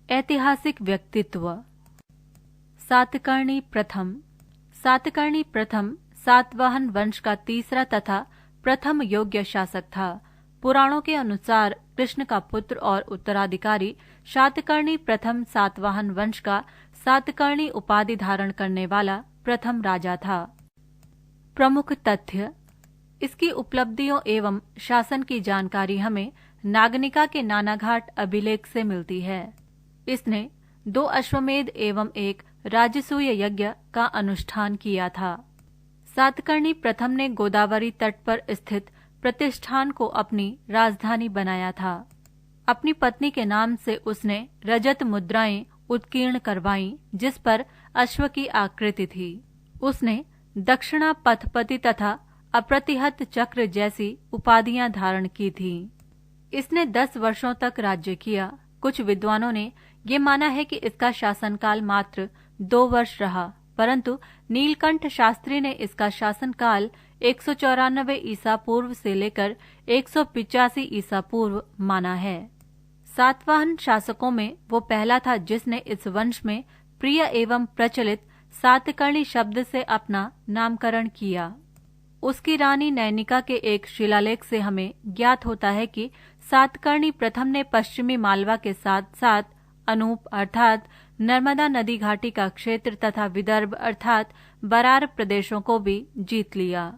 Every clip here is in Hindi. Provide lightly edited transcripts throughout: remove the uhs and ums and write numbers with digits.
ऐतिहासिक व्यक्तित्व। सातकर्णी प्रथम। सातकर्णी प्रथम सातवाहन वंश का तीसरा तथा प्रथम योग्य शासक था। पुराणों के अनुसार कृष्ण का पुत्र और उत्तराधिकारी सातकर्णी प्रथम सातवाहन वंश का सातकर्णी उपाधि धारण करने वाला प्रथम राजा था। प्रमुख तथ्य। इसकी उपलब्धियों एवं शासन की जानकारी हमें नागनिका के नानाघाट अभिलेख से मिलती है। इसने 2 अश्वमेध एवं 1 राजसूय यज्ञ का अनुष्ठान किया था। सातकर्णी प्रथम ने गोदावरी तट पर स्थित प्रतिष्ठान को अपनी राजधानी बनाया था। अपनी पत्नी के नाम से उसने रजत मुद्राएं उत्कीर्ण करवाईं, जिस पर अश्व की आकृति थी। उसने दक्षिणा पथपति तथा अप्रतिहत चक्र जैसी उपाधियां धारण की थीं। इसने 10 वर्षों तक राज्य किया। कुछ विद्वानों ने ये माना है कि इसका शासनकाल मात्र 2 वर्ष रहा, परंतु नीलकंठ शास्त्री ने इसका शासनकाल 194 ईसा पूर्व से लेकर 185 ईसा पूर्व माना है। सातवाहन शासकों में वो पहला था जिसने इस वंश में प्रिय एवं प्रचलित सातकर्णी शब्द से अपना नामकरण किया। उसकी रानी नैनिका के एक शिलालेख से हमें ज्ञात होता है कि सातकर्णी प्रथम ने पश्चिमी मालवा के साथ साथ अनूप अर्थात नर्मदा नदी घाटी का क्षेत्र तथा विदर्भ अर्थात बरार प्रदेशों को भी जीत लिया।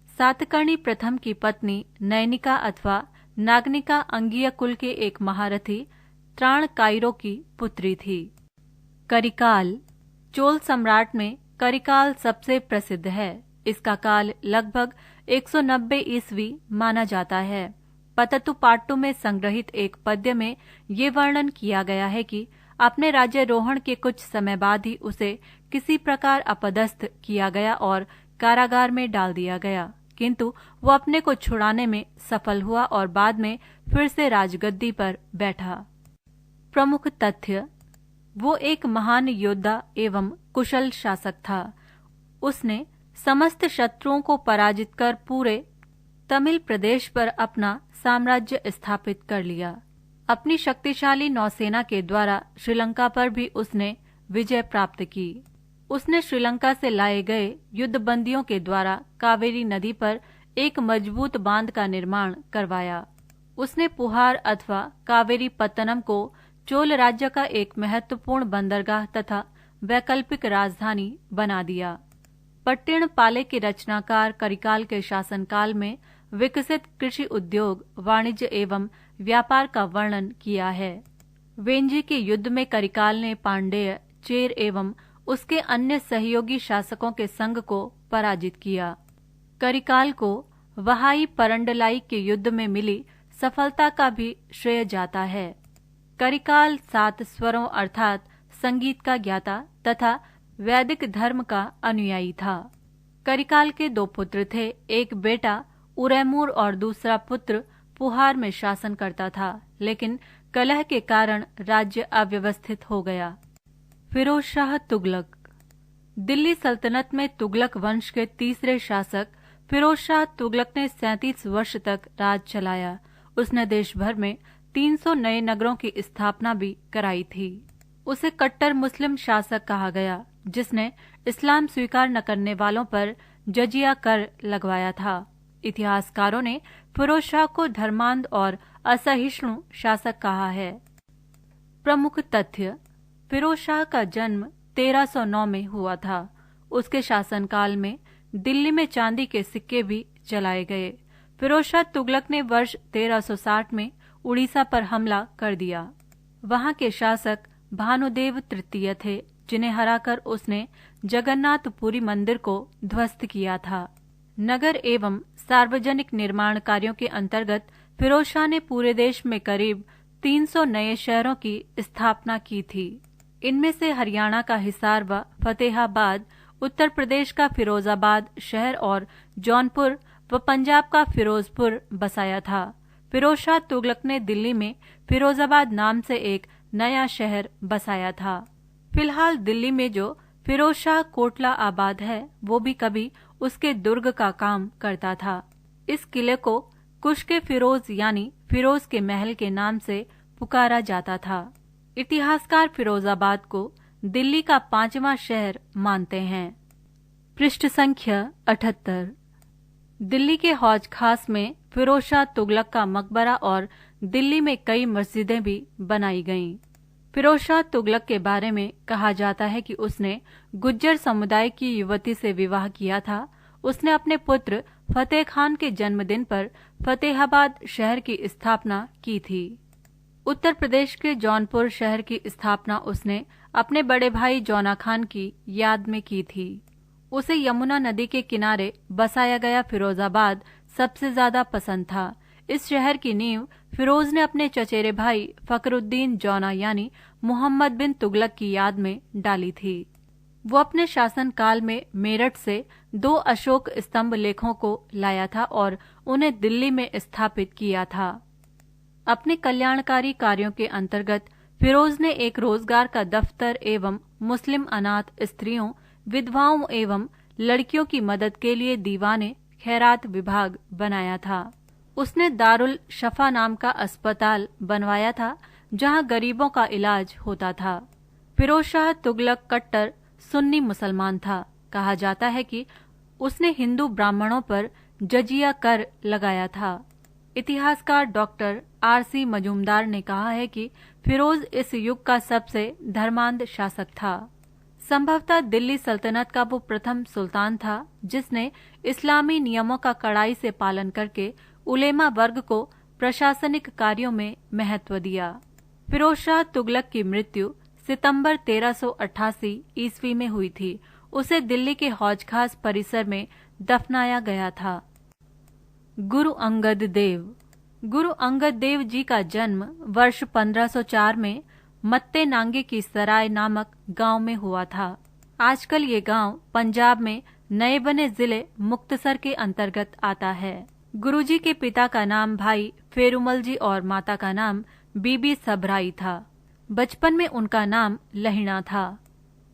सातकर्णी प्रथम की पत्नी नैनिका अथवा नागनिका अंगीय कुल के एक महारथी त्राणकाइरो की पुत्री थी। करिकाल। चोल सम्राट में करिकाल सबसे प्रसिद्ध है। इसका काल लगभग 190 ईस्वी माना जाता है। पततुपाट्टु में संग्रहित एक पद्य में ये वर्णन किया गया है कि अपने राज्यारोहण के कुछ समय बाद ही उसे किसी प्रकार अपदस्थ किया गया और कारागार में डाल दिया गया, किंतु वो अपने को छुड़ाने में सफल हुआ और बाद में फिर से राजगद्दी पर बैठा। प्रमुख तथ्य। वो एक महान योद्धा एवं कुशल शासक था। उसने समस्त शत्रुओं को पराजित कर पूरे तमिल प्रदेश पर अपना साम्राज्य स्थापित कर लिया। अपनी शक्तिशाली नौसेना के द्वारा श्रीलंका पर भी उसने विजय प्राप्त की। उसने श्रीलंका से लाए गए युद्धबंदियों के द्वारा कावेरी नदी पर एक मजबूत बांध का निर्माण करवाया। उसने पुहार अथवा कावेरी पत्तनम को चोल राज्य का एक महत्वपूर्ण बंदरगाह तथा वैकल्पिक राजधानी बना दिया। पट्टिण पाले के रचनाकार करिकाल के शासनकाल में विकसित कृषि उद्योग, वाणिज्य एवं व्यापार का वर्णन किया है। वेंजी के युद्ध में करिकाल ने पांडेय, चेर एवं उसके अन्य सहयोगी शासकों के संग को पराजित किया। करिकाल को वहाई परंडलाई के युद्ध में मिली सफलता का भी श्रेय जाता है। करिकाल 7 स्वरों अर्थात संगीत का ज्ञाता तथा वैदिक धर्म का अनुयायी था। करिकाल के 2 पुत्र थे। एक बेटा उरैमूर और दूसरा पुत्र पुहार में शासन करता था, लेकिन कलह के कारण राज्य अव्यवस्थित हो गया। फिरोज शाह तुगलक। दिल्ली सल्तनत में तुगलक वंश के तीसरे शासक फिरोज शाह तुगलक ने 37 वर्ष तक राज चलाया। उसने देश भर में 300 नए नगरों की स्थापना भी कराई थी। उसे कट्टर मुस्लिम शासक कहा गया, जिसने इस्लाम स्वीकार न करने वालों पर जजिया कर लगवाया था। इतिहासकारों ने फिरोज शाह को धर्मांध और असहिष्णु शासक कहा है। प्रमुख तथ्य। फिरोज शाह का जन्म 1309 में हुआ था। उसके शासनकाल में दिल्ली में चांदी के सिक्के भी जलाए गए। फिरोज शाह तुगलक ने वर्ष 1360 में उड़ीसा पर हमला कर दिया। वहां के शासक भानुदेव तृतीय थे, जिन्हें हराकर उसने जगन्नाथपुरी मंदिर को ध्वस्त किया था। नगर एवं सार्वजनिक निर्माण कार्यों के अंतर्गत फिरोज शाह ने पूरे देश में करीब 300 नए शहरों की स्थापना की थी। इनमें से हरियाणा का हिसार व फतेहाबाद, उत्तर प्रदेश का फिरोजाबाद शहर और जौनपुर व पंजाब का फिरोजपुर बसाया था। फिरोज शाह तुगलक ने दिल्ली में फिरोजाबाद नाम से एक नया शहर बसाया था। फिलहाल दिल्ली में जो फिरोज शाह कोटला आबाद है, वो भी कभी उसके दुर्ग का काम करता था। इस किले को कुश के फिरोज यानी फिरोज के महल के नाम से पुकारा जाता था। इतिहासकार फिरोजाबाद को दिल्ली का 5वां शहर मानते हैं। पृष्ठ संख्या 78। दिल्ली के हौज खास में फिरोज शाह तुगलक का मकबरा और दिल्ली में कई मस्जिदें भी बनाई गईं। फिरोज शाह तुगलक के बारे में कहा जाता है कि उसने गुज्जर समुदाय की युवती से विवाह किया था। उसने अपने पुत्र फतेह खान के जन्मदिन पर फतेहाबाद शहर की स्थापना की थी। उत्तर प्रदेश के जौनपुर शहर की स्थापना उसने अपने बड़े भाई जौना खान की याद में की थी। उसे यमुना नदी के किनारे बसाया गया फिरोजाबाद सबसे ज्यादा पसंद था। इस शहर की नींव फिरोज ने अपने चचेरे भाई फखरुद्दीन जौना यानी मोहम्मद बिन तुगलक की याद में डाली थी। वो अपने शासनकाल में मेरठ से 2 अशोक स्तंभ लेखों को लाया था और उन्हें दिल्ली में स्थापित किया था। अपने कल्याणकारी कार्यों के अंतर्गत फिरोज ने एक रोजगार का दफ्तर एवं मुस्लिम अनाथ स्त्रियों, विधवाओं एवं लड़कियों की मदद के लिए दीवाने खैरात विभाग बनाया था। उसने दारुल शफा नाम का अस्पताल बनवाया था जहां गरीबों का इलाज होता था। फिरोज शाह तुगलक कट्टर सुन्नी मुसलमान था। कहा जाता है कि उसने हिंदू ब्राह्मणों पर जजिया कर लगाया था। इतिहासकार डॉक्टर R.C. मजूमदार ने कहा है कि फिरोज इस युग का सबसे धर्मांध शासक था। संभवतः दिल्ली सल्तनत का वो प्रथम सुल्तान था जिसने इस्लामी नियमों का कड़ाई से पालन करके उलेमा वर्ग को प्रशासनिक कार्यों में महत्व दिया। फिरोज शाह तुगलक की मृत्यु सितंबर 1388 ईस्वी में हुई थी। उसे दिल्ली के हौज खास परिसर में दफनाया गया था। गुरु अंगद देव। गुरु अंगद देव जी का जन्म वर्ष 1504 में मत्ते नांगे की सराय नामक गांव में हुआ था। आजकल ये गांव पंजाब में नए बने जिले मुक्तसर के अंतर्गत आता है। गुरुजी के पिता का नाम भाई फेरुमल जी और माता का नाम बीबी सबराई था। बचपन में उनका नाम लहिणा था।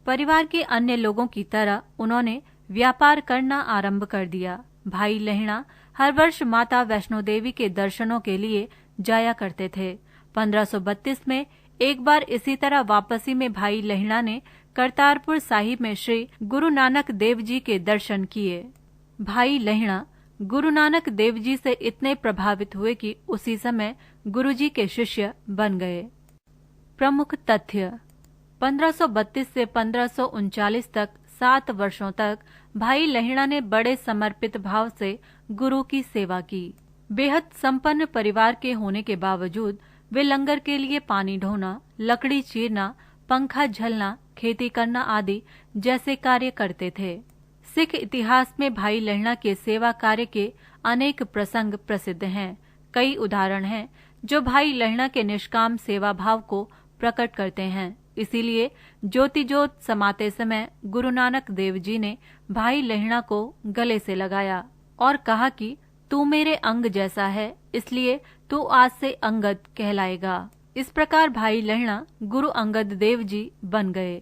परिवार के अन्य लोगों की तरह उन्होंने व्यापार करना आरंभ कर दिया। भाई लहिणा हर वर्ष माता वैष्णो देवी के दर्शनों के लिए जाया करते थे। 1532 में एक बार इसी तरह वापसी में भाई लहिणा ने करतारपुर साहिब में श्री गुरु नानक देव जी के दर्शन किए। भाई लहिणा गुरु नानक देव जी से इतने प्रभावित हुए कि उसी समय गुरुजी के शिष्य बन गए। प्रमुख तथ्य: 1532 से 1539 तक 7 वर्षों तक भाई लहिणा ने बड़े समर्पित भाव से गुरु की सेवा की। बेहद संपन्न परिवार के होने के बावजूद वे लंगर के लिए पानी ढोना, लकड़ी चीरना, पंखा झलना, खेती करना आदि जैसे कार्य करते थे। सिख इतिहास में भाई लहिणा के सेवा कार्य के अनेक प्रसंग प्रसिद्ध हैं। कई उदाहरण हैं जो भाई लहिणा के निष्काम सेवा भाव को प्रकट करते हैं। इसीलिए ज्योति जोत समाते समय गुरु नानक देव जी ने भाई लहिणा को गले से लगाया और कहा कि तू मेरे अंग जैसा है, इसलिए तू आज से अंगद कहलाएगा। इस प्रकार भाई लहिणा गुरु अंगद देव जी बन गए।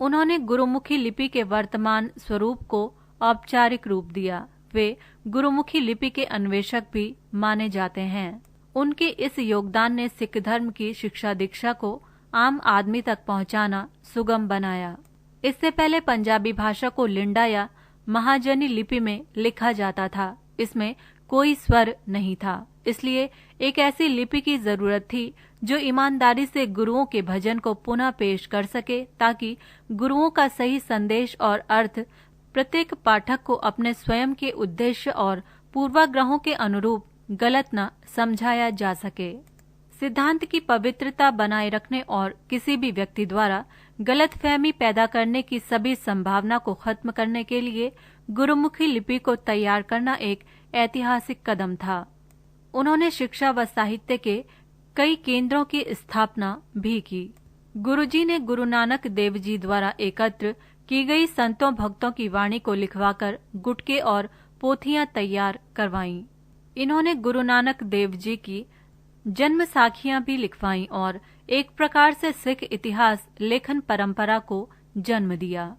उन्होंने गुरुमुखी लिपि के वर्तमान स्वरूप को औपचारिक रूप दिया। वे गुरुमुखी लिपि के अन्वेषक भी माने जाते हैं। उनके इस योगदान ने सिख धर्म की शिक्षा दीक्षा को आम आदमी तक पहुंचाना सुगम बनाया। इससे पहले पंजाबी भाषा को लिंडा या महाजनी लिपि में लिखा जाता था। इसमें कोई स्वर नहीं था, इसलिए एक ऐसी लिपि की जरूरत थी जो ईमानदारी से गुरुओं के भजन को पुनः पेश कर सके, ताकि गुरुओं का सही संदेश और अर्थ प्रत्येक पाठक को अपने स्वयं के उद्देश्य और पूर्वाग्रहों के अनुरूप गलत न समझाया जा सके। सिद्धांत की पवित्रता बनाए रखने और किसी भी व्यक्ति द्वारा गलतफहमी पैदा करने की सभी संभावना को खत्म करने के लिए गुरुमुखी लिपि को तैयार करना एक ऐतिहासिक कदम था। उन्होंने शिक्षा व साहित्य के कई केंद्रों की स्थापना भी की। गुरुजी ने गुरु नानक देव जी द्वारा एकत्र की गई संतों भक्तों की वाणी को लिखवाकर गुटके और पोथियां तैयार करवाईं। इन्होंने गुरु नानक देव जी की जन्म साखियां भी लिखवाईं और एक प्रकार से सिख इतिहास लेखन परंपरा को जन्म दिया।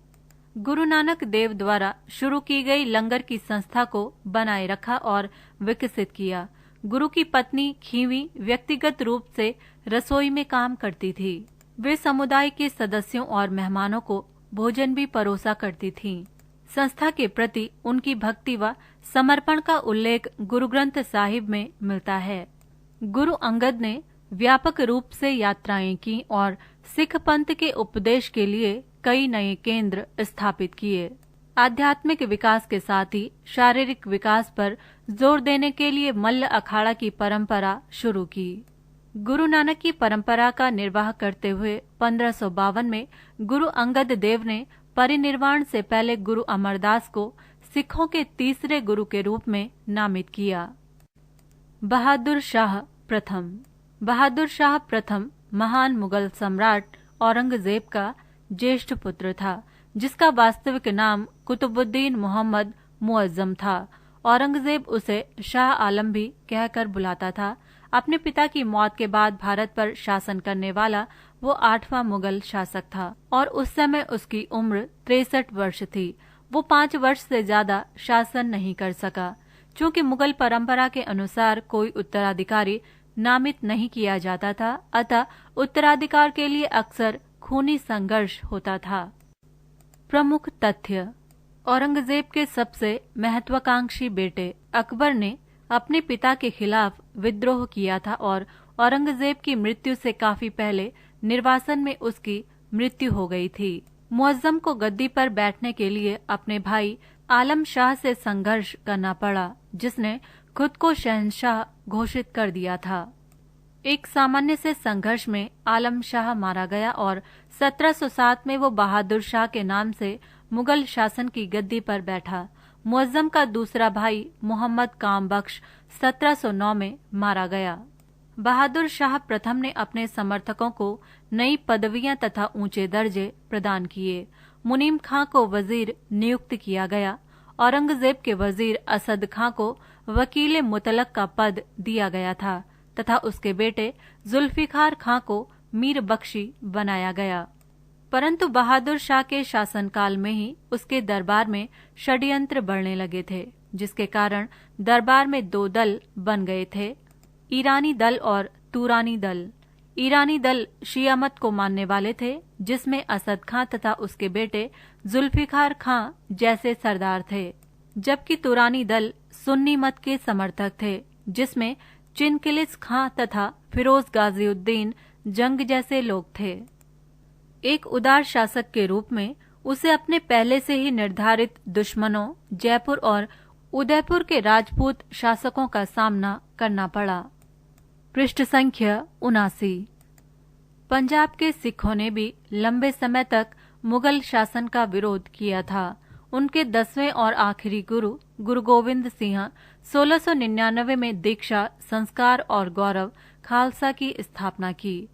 गुरु नानक देव द्वारा शुरू की गई लंगर की संस्था को बनाए रखा और विकसित किया। गुरु की पत्नी खीवी व्यक्तिगत रूप से रसोई में काम करती थी। वे समुदाय के सदस्यों और मेहमानों को भोजन भी परोसा करती थीं। संस्था के प्रति उनकी भक्ति व समर्पण का उल्लेख गुरु ग्रंथ साहिब में मिलता है। गुरु अंगद ने व्यापक रूप से यात्राएं की और सिख पंथ के उपदेश के लिए कई नए केंद्र स्थापित किए। आध्यात्मिक विकास के साथ ही शारीरिक विकास पर जोर देने के लिए मल्ल अखाड़ा की परंपरा शुरू की। गुरु नानक की परंपरा का निर्वाह करते हुए 1552 में गुरु अंगद देव ने परिनिर्वाण से पहले गुरु अमरदास को सिखों के तीसरे गुरु के रूप में नामित किया। बहादुर शाह प्रथम। बहादुर शाह प्रथम महान मुगल सम्राट औरंगजेब का ज्येष्ठ पुत्र था, जिसका वास्तविक नाम कुतुबुद्दीन मोहम्मद मुअज्जम था। औरंगजेब उसे शाह आलम भी कहकर बुलाता था। अपने पिता की मौत के बाद भारत पर शासन करने वाला वो 8वां मुगल शासक था और उस समय उसकी उम्र 63 वर्ष थी। वो 5 वर्ष से ज्यादा शासन नहीं कर सका। चूँकि मुगल परंपरा के अनुसार कोई उत्तराधिकारी नामित नहीं किया जाता था, अतः उत्तराधिकार के लिए अक्सर खूनी संघर्ष होता था। प्रमुख तथ्य। औरंगजेब के सबसे महत्वाकांक्षी बेटे अकबर ने अपने पिता के खिलाफ विद्रोह किया था और औरंगजेब की मृत्यु से काफी पहले निर्वासन में उसकी मृत्यु हो गई थी। मुअज्जम को गद्दी पर बैठने के लिए अपने भाई आलम शाह से संघर्ष करना पड़ा, जिसने खुद को शहंशाह घोषित कर दिया था। एक सामान्य से संघर्ष में आलम शाह मारा गया और 1707 में वो बहादुर शाह के नाम से मुगल शासन की गद्दी पर बैठा। मुअज्जम का दूसरा भाई मोहम्मद काम बख्श 1709 में मारा गया। बहादुर शाह प्रथम ने अपने समर्थकों को नई पदवियां तथा ऊंचे दर्जे प्रदान किए। मुनीम खां को वजीर नियुक्त किया गया। औरंगजेब के वजीर असद खां को वकील मुतलक का पद दिया गया था तथा उसके बेटे जुल्फिकार खां को मीर बख्शी बनाया गया। परंतु बहादुर शाह के शासनकाल में ही उसके दरबार में षड्यंत्र बढ़ने लगे थे, जिसके कारण दरबार में 2 दल बन गए थे, ईरानी दल और तुरानी दल। ईरानी दल शिया मत को मानने वाले थे, जिसमें असद खां तथा उसके बेटे जुल्फिकार खां जैसे सरदार थे, जबकि तुरानी दल सुन्नी मत के समर्थक थे, जिसमें चिनकिलिस खां तथा फिरोज गाजीउद्दीन जंग जैसे लोग थे। एक उदार शासक के रूप में उसे अपने पहले से ही निर्धारित दुश्मनों जयपुर और उदयपुर के राजपूत शासकों का सामना करना पड़ा। पृष्ठ संख्या 79। पंजाब के सिखों ने भी लंबे समय तक मुगल शासन का विरोध किया था। उनके 10वें और आखिरी गुरु गुरु गोविंद सिंह 1699 में दीक्षा, संस्कार और गौरव खालसा की स्थापना की।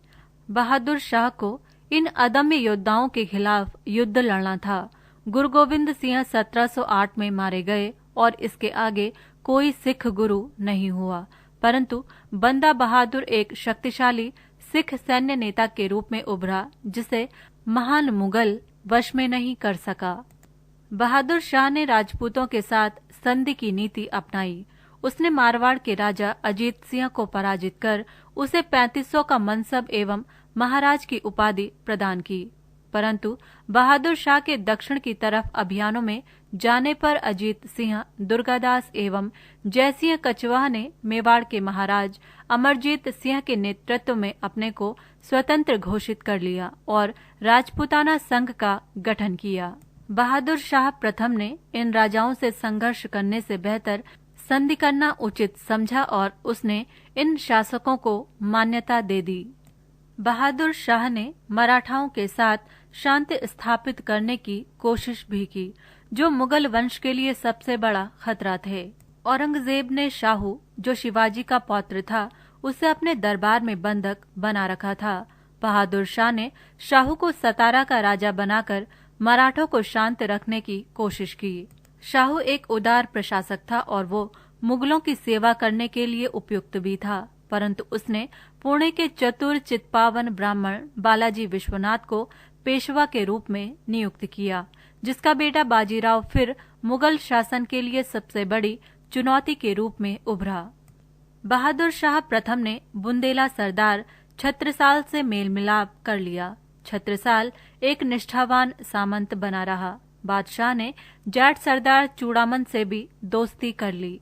बहादुर शाह को इन अदम्य योद्धाओं के खिलाफ युद्ध लड़ना था। गुरु गोविंद सिंह 1708 में मारे गए और इसके आगे कोई सिख गुरु नहीं हुआ, परंतु बंदा बहादुर एक शक्तिशाली सिख सैन्य नेता के रूप में उभरा, जिसे महान मुगल वश में नहीं कर सका। बहादुर शाह ने राजपूतों के साथ संधि की नीति अपनाई। उसने मारवाड़ के राजा अजीत सिंह को पराजित कर उसे 3500 का मनसब एवं महाराज की उपाधि प्रदान की। परंतु बहादुर शाह के दक्षिण की तरफ अभियानों में जाने पर अजीत सिंह, दुर्गादास एवं जयसिंह कछवाह ने मेवाड़ के महाराज अमरजीत सिंह के नेतृत्व में अपने को स्वतंत्र घोषित कर लिया और राजपूताना संघ का गठन किया। बहादुर शाह प्रथम ने इन राजाओं से संघर्ष करने से बेहतर संधि करना उचित समझा और उसने इन शासकों को मान्यता दे दी। बहादुर शाह ने मराठाओं के साथ शांति स्थापित करने की कोशिश भी की, जो मुगल वंश के लिए सबसे बड़ा खतरा थे। औरंगजेब ने शाहू, जो शिवाजी का पौत्र था, उसे अपने दरबार में बंधक बना रखा था। बहादुर शाह ने शाहू को सतारा का राजा बनाकर मराठों को शांत रखने की कोशिश की। शाहू एक उदार प्रशासक था और वो मुगलों की सेवा करने के लिए उपयुक्त भी था, परंतु उसने पुणे के चतुर चित्पावन ब्राह्मण बालाजी विश्वनाथ को पेशवा के रूप में नियुक्त किया, जिसका बेटा बाजीराव फिर मुगल शासन के लिए सबसे बड़ी चुनौती के रूप में उभरा। बहादुर शाह प्रथम ने बुंदेला सरदार छत्रसाल से मेल मिलाप कर लिया। छत्रसाल एक निष्ठावान सामंत बना रहा। बादशाह ने जाट सरदार चूड़ामन से भी दोस्ती कर ली।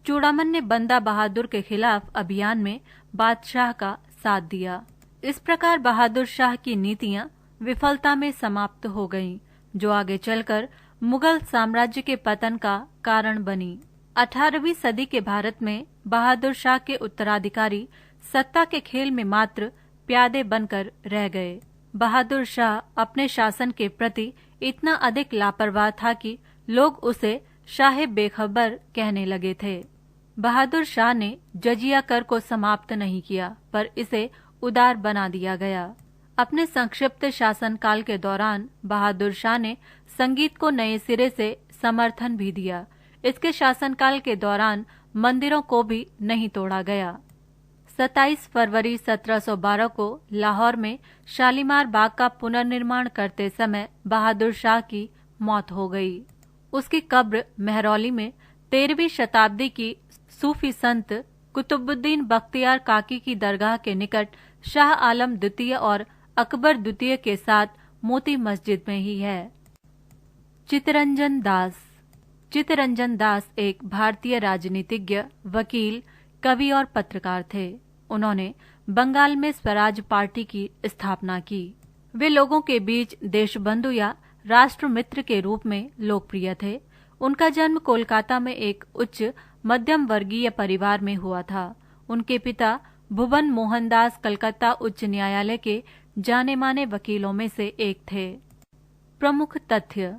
चूड़ामन ने बंदा बहादुर के खिलाफ अभियान में बादशाह का साथ दिया। इस प्रकार बहादुर शाह की नीतियां विफलता में समाप्त हो गईं, जो आगे चलकर मुगल साम्राज्य के पतन का कारण बनी। 18वीं सदी के भारत में बहादुर शाह के उत्तराधिकारी सत्ता के खेल में मात्र प्यादे बनकर रह गए। बहादुर शाह अपने शासन के प्रति इतना अधिक लापरवाह था कि लोग उसे शाह बेखबर कहने लगे थे। बहादुर शाह ने जजिया कर को समाप्त नहीं किया, पर इसे उदार बना दिया गया। अपने संक्षिप्त शासनकाल के दौरान बहादुर शाह ने संगीत को नए सिरे से समर्थन भी दिया। इसके शासनकाल के दौरान मंदिरों को भी नहीं तोड़ा गया। 27 फरवरी 1712 को लाहौर में शालीमार बाग का पुनर्निर्माण करते समय बहादुर शाह की मौत हो गई। उसकी कब्र मेहरौली में 13वीं शताब्दी की सूफी संत कुतुबुद्दीन बख्तियार काकी की दरगाह के निकट शाह आलम द्वितीय और अकबर द्वितीय के साथ मोती मस्जिद में ही है। चित्तरंजन दास। चित्तरंजन दास एक भारतीय राजनीतिज्ञ, वकील, कवि और पत्रकार थे। उन्होंने बंगाल में स्वराज पार्टी की स्थापना की। वे लोगों के बीच देशबंधु या राष्ट्रमित्र के रूप में लोकप्रिय थे। उनका जन्म कोलकाता में एक उच्च मध्यम वर्गीय परिवार में हुआ था। उनके पिता भुवन मोहनदास कलकत्ता उच्च न्यायालय के जाने माने वकीलों में से एक थे। प्रमुख तथ्य: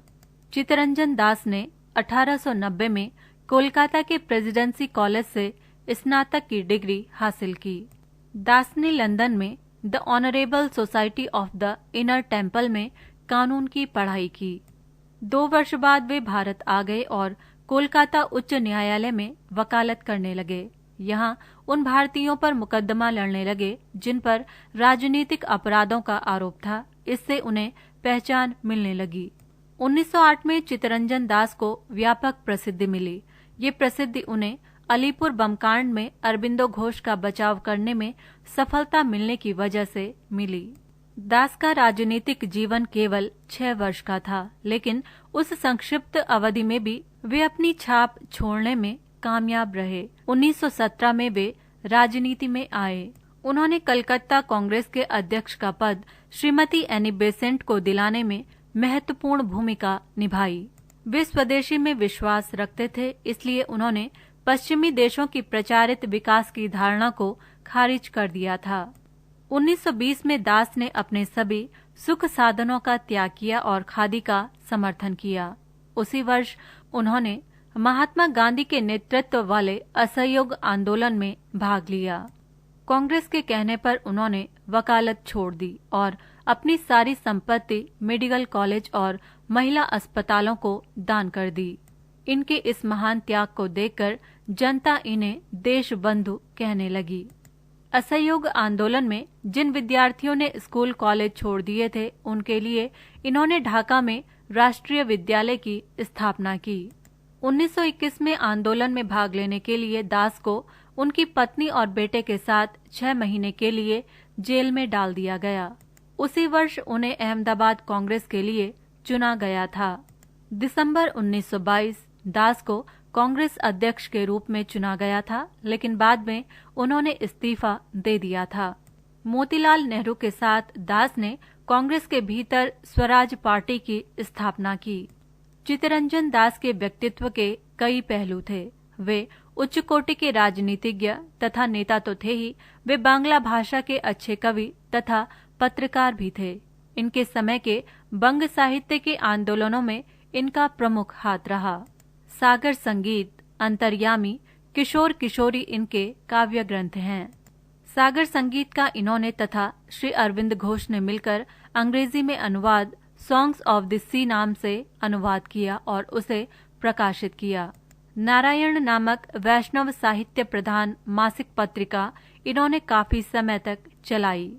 चित्तरंजन दास ने 1890 में कोलकाता के प्रेसिडेंसी कॉलेज से स्नातक की डिग्री हासिल की। दास ने लंदन में the honourable society of the inner temple में कानून की पढ़ाई की। 2 वर्ष बाद वे भारत आ गए और कोलकाता उच्च न्यायालय में वकालत करने लगे। यहाँ उन भारतीयों पर मुकदमा लड़ने लगे जिन पर राजनीतिक अपराधों का आरोप था। इससे उन्हें पहचान मिलने लगी। 1908 में चित्तरंजन दास को व्यापक प्रसिद्धि मिली। ये प्रसिद्धि उन्हें अलीपुर बमकांड में अरबिंदो घोष का बचाव करने में सफलता मिलने की वजह से मिली। दास का राजनीतिक जीवन केवल 6 वर्ष का था, लेकिन उस संक्षिप्त अवधि में भी वे अपनी छाप छोड़ने में कामयाब रहे। 1917 में वे राजनीति में आए। उन्होंने कलकत्ता कांग्रेस के अध्यक्ष का पद श्रीमती एनी बेसेंट को दिलाने में महत्वपूर्ण भूमिका निभाई। वे स्वदेशी में विश्वास रखते थे, इसलिए उन्होंने पश्चिमी देशों की प्रचारित विकास की धारणा को खारिज कर दिया था। 1920 में दास ने अपने सभी सुख साधनों का त्याग किया और खादी का समर्थन किया। उसी वर्ष उन्होंने महात्मा गांधी के नेतृत्व वाले असहयोग आंदोलन में भाग लिया। कांग्रेस के कहने पर उन्होंने वकालत छोड़ दी और अपनी सारी संपत्ति मेडिकल कॉलेज और महिला अस्पतालों को दान कर दी। इनके इस महान त्याग को देखकर जनता इन्हें देशबंधु कहने लगी। असहयोग आंदोलन में जिन विद्यार्थियों ने स्कूल कॉलेज छोड़ दिए थे, उनके लिए इन्होंने ढाका में राष्ट्रीय विद्यालय की स्थापना की। 1921 में आंदोलन में भाग लेने के लिए दास को उनकी पत्नी और बेटे के साथ 6 महीने के लिए जेल में डाल दिया गया। उसी वर्ष उन्हें अहमदाबाद कांग्रेस के लिए चुना गया था। दिसंबर 1922 दास को कांग्रेस अध्यक्ष के रूप में चुना गया था, लेकिन बाद में उन्होंने इस्तीफा दे दिया था। मोतीलाल नेहरू के साथ दास ने कांग्रेस के भीतर स्वराज पार्टी की स्थापना की। चित्तरंजन दास के व्यक्तित्व के कई पहलू थे। वे उच्च कोटि के राजनीतिज्ञ तथा नेता तो थे ही, वे बांग्ला भाषा के अच्छे कवि तथा पत्रकार भी थे। इनके समय के बंग साहित्य के आंदोलनों में इनका प्रमुख हाथ रहा। सागर संगीत, अंतर्यामी, किशोर किशोरी इनके काव्य ग्रंथ हैं। सागर संगीत का इन्होंने तथा श्री अरविंद घोष ने मिलकर अंग्रेजी में अनुवाद सॉन्ग्स ऑफ द सी नाम से अनुवाद किया और उसे प्रकाशित किया। नारायण नामक वैष्णव साहित्य प्रधान मासिक पत्रिका इन्होंने काफी समय तक चलाई।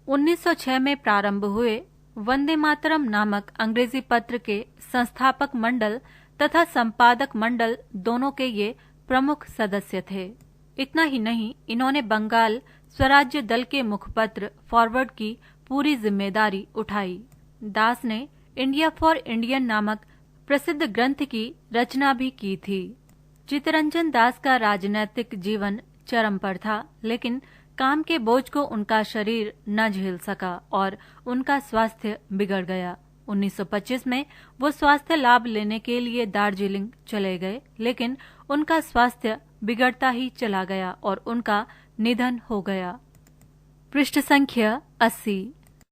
1906 में प्रारंभ हुए वंदे मातरम नामक अंग्रेजी पत्र के संस्थापक मंडल तथा संपादक मंडल दोनों के ये प्रमुख सदस्य थे। इतना ही नहीं, इन्होंने बंगाल स्वराज्य दल के मुखपत्र फॉरवर्ड की पूरी जिम्मेदारी उठाई। दास ने इंडिया फॉर इंडियन नामक प्रसिद्ध ग्रंथ की रचना भी की थी। चित्तरंजन दास का राजनैतिक जीवन चरम पर था, लेकिन काम के बोझ को उनका शरीर न झेल सका और उनका स्वास्थ्य बिगड़ गया। 1925 में वो स्वास्थ्य लाभ लेने के लिए दार्जिलिंग चले गए, लेकिन उनका स्वास्थ्य बिगड़ता ही चला गया और उनका निधन हो गया। पृष्ठ संख्या 80।